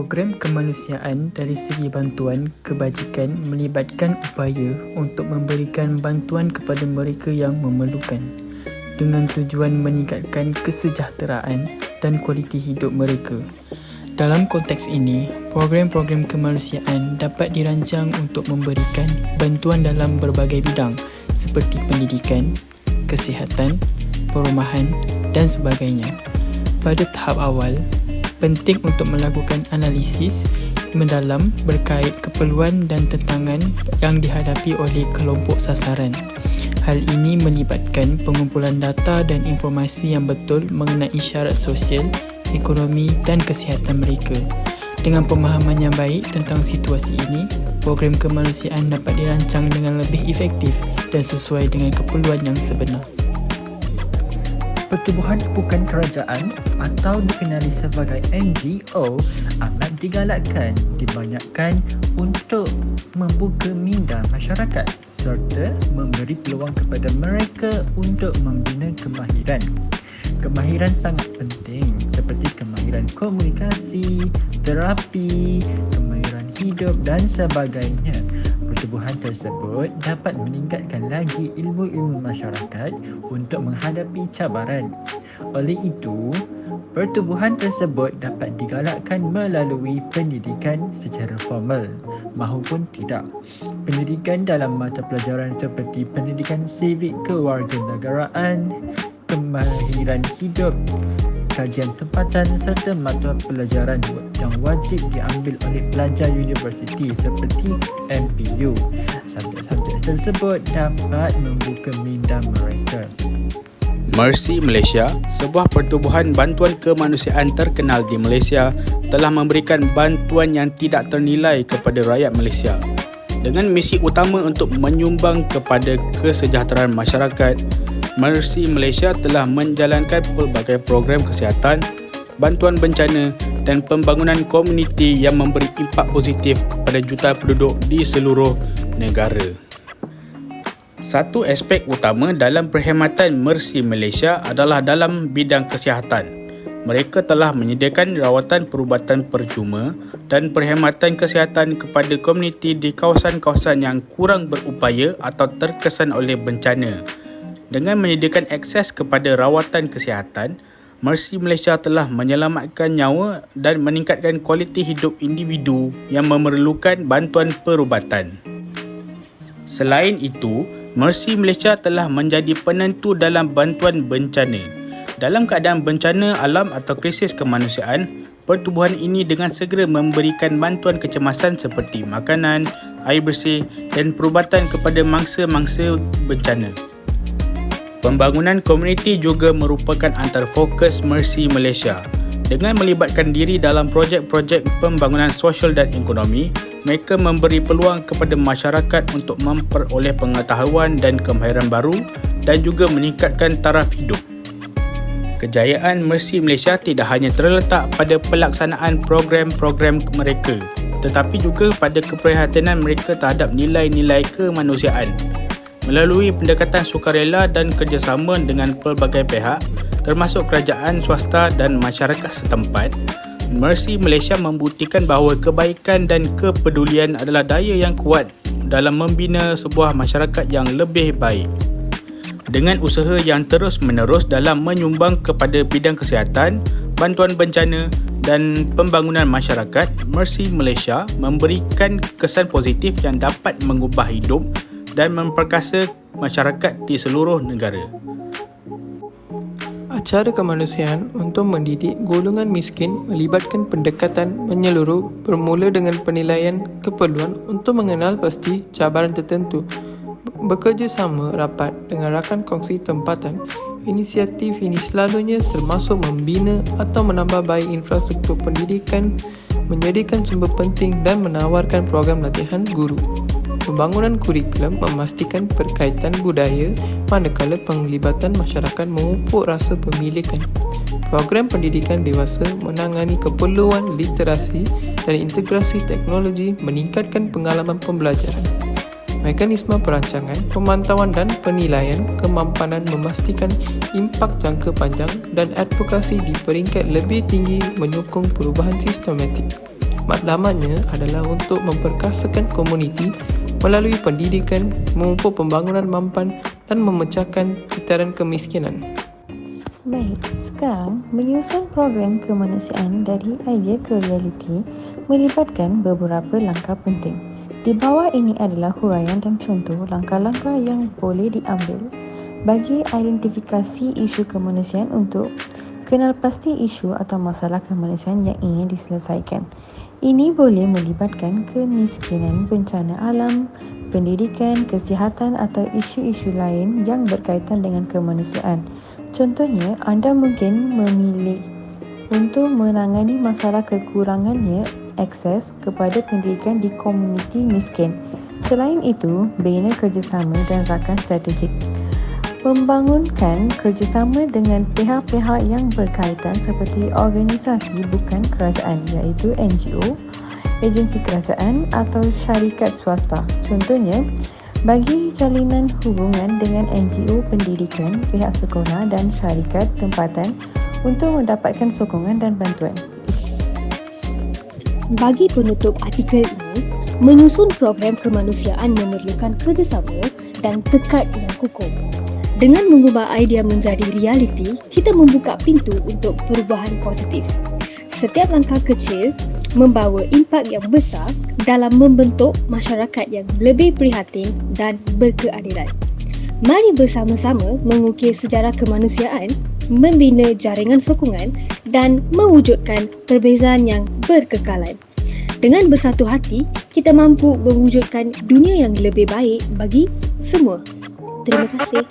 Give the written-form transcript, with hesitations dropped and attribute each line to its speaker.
Speaker 1: Program kemanusiaan dari segi bantuan kebajikan melibatkan upaya untuk memberikan bantuan kepada mereka yang memerlukan dengan tujuan meningkatkan kesejahteraan dan kualiti hidup mereka. Dalam konteks ini, program-program kemanusiaan dapat dirancang untuk memberikan bantuan dalam berbagai bidang seperti pendidikan, kesihatan, perumahan dan sebagainya. Pada tahap awal, penting untuk melakukan analisis mendalam berkait keperluan dan tantangan yang dihadapi oleh kelompok sasaran. Hal ini melibatkan pengumpulan data dan informasi yang betul mengenai syarat sosial, ekonomi dan kesihatan mereka. Dengan pemahaman yang baik tentang situasi ini, program kemanusiaan dapat dirancang dengan lebih efektif dan sesuai dengan keperluan yang sebenar.
Speaker 2: Pertubuhan bukan kerajaan atau dikenali sebagai NGO amat digalakkan dibanyakan untuk membuka minda masyarakat serta memberi peluang kepada mereka untuk membina kemahiran. Kemahiran sangat penting seperti kemahiran komunikasi, terapi, kemahiran hidup dan sebagainya. Pertubuhan tersebut dapat meningkatkan lagi ilmu-ilmu masyarakat untuk menghadapi cabaran. Oleh itu, pertubuhan tersebut dapat digalakkan melalui pendidikan secara formal mahupun tidak. Pendidikan dalam mata pelajaran seperti pendidikan sivik kewarganegaraan, kemahiran hidup, kajian tempatan serta mata pelajaran yang wajib diambil oleh pelajar universiti seperti MPU. Subjek-subjek tersebut dapat membuka minda mereka.
Speaker 3: Mercy Malaysia, sebuah pertubuhan bantuan kemanusiaan terkenal di Malaysia, telah memberikan bantuan yang tidak ternilai kepada rakyat Malaysia. Dengan misi utama untuk menyumbang kepada kesejahteraan masyarakat, Mercy Malaysia telah menjalankan pelbagai program kesihatan, bantuan bencana dan pembangunan komuniti yang memberi impak positif kepada jutaan penduduk di seluruh negara. Satu aspek utama dalam perkhidmatan Mercy Malaysia adalah dalam bidang kesihatan. Mereka telah menyediakan rawatan perubatan percuma dan perkhidmatan kesihatan kepada komuniti di kawasan-kawasan yang kurang berupaya atau terkesan oleh bencana. Dengan menyediakan akses kepada rawatan kesihatan, Mercy Malaysia telah menyelamatkan nyawa dan meningkatkan kualiti hidup individu yang memerlukan bantuan perubatan. Selain itu, Mercy Malaysia telah menjadi penentu dalam bantuan bencana. Dalam keadaan bencana alam atau krisis kemanusiaan, pertubuhan ini dengan segera memberikan bantuan kecemasan seperti makanan, air bersih dan perubatan kepada mangsa-mangsa bencana. Pembangunan komuniti juga merupakan antara fokus Mercy Malaysia. Dengan melibatkan diri dalam projek-projek pembangunan sosial dan ekonomi, mereka memberi peluang kepada masyarakat untuk memperoleh pengetahuan dan kemahiran baru dan juga meningkatkan taraf hidup. Kejayaan Mercy Malaysia tidak hanya terletak pada pelaksanaan program-program mereka, tetapi juga pada keprihatinan mereka terhadap nilai-nilai kemanusiaan. Melalui pendekatan sukarela dan kerjasama dengan pelbagai pihak, termasuk kerajaan swasta dan masyarakat setempat, Mercy Malaysia membuktikan bahawa kebaikan dan kepedulian adalah daya yang kuat dalam membina sebuah masyarakat yang lebih baik. Dengan usaha yang terus-menerus dalam menyumbang kepada bidang kesihatan, bantuan bencana dan pembangunan masyarakat, Mercy Malaysia memberikan kesan positif yang dapat mengubah hidup dan memperkasa masyarakat di seluruh negara.
Speaker 4: Acara kemanusiaan untuk mendidik golongan miskin melibatkan pendekatan menyeluruh bermula dengan penilaian keperluan untuk mengenal pasti cabaran tertentu. Bekerjasama rapat dengan rakan kongsi tempatan, inisiatif ini selalunya termasuk membina atau menambah baik infrastruktur pendidikan, menjadikan sumber penting dan menawarkan program latihan guru. Pembangunan kurikulum memastikan perkaitan budaya manakala penglibatan masyarakat memupuk rasa pemilikan. Program pendidikan dewasa menangani keperluan literasi dan integrasi teknologi meningkatkan pengalaman pembelajaran. Mekanisme perancangan, pemantauan dan penilaian kemampanan memastikan impak jangka panjang dan advokasi di peringkat lebih tinggi menyokong perubahan sistematik. Matlamatnya adalah untuk memperkasakan komuniti melalui pendidikan, memupuk pembangunan mampan dan memecahkan kitaran kemiskinan.
Speaker 5: Baik, sekarang menyusun program kemanusiaan dari idea ke realiti melibatkan beberapa langkah penting. Di bawah ini adalah huraian dan contoh langkah-langkah yang boleh diambil bagi identifikasi isu kemanusiaan untuk kenal pasti isu atau masalah kemanusiaan yang ingin diselesaikan. Ini boleh melibatkan kemiskinan, bencana alam, pendidikan, kesihatan atau isu-isu lain yang berkaitan dengan kemanusiaan. Contohnya, anda mungkin memilih untuk menangani masalah kekurangannya akses kepada pendidikan di komuniti miskin. Selain itu, bina kerjasama dan rakan strategik. Membangunkan kerjasama dengan pihak-pihak yang berkaitan seperti organisasi bukan kerajaan iaitu NGO, agensi kerajaan atau syarikat swasta. Contohnya, bagi jalinan hubungan dengan NGO pendidikan, pihak sekolah dan syarikat tempatan untuk mendapatkan sokongan dan bantuan.
Speaker 6: Bagi penutup artikel ini, menyusun program kemanusiaan memerlukan kerjasama dan tekad yang kukuh. Dengan mengubah idea menjadi realiti, kita membuka pintu untuk perubahan positif. Setiap langkah kecil membawa impak yang besar dalam membentuk masyarakat yang lebih prihatin dan berkeadilan. Mari bersama-sama mengukir sejarah kemanusiaan, membina jaringan sokongan dan mewujudkan perbezaan yang berkekalan. Dengan bersatu hati, kita mampu mewujudkan dunia yang lebih baik bagi semua. Terima kasih.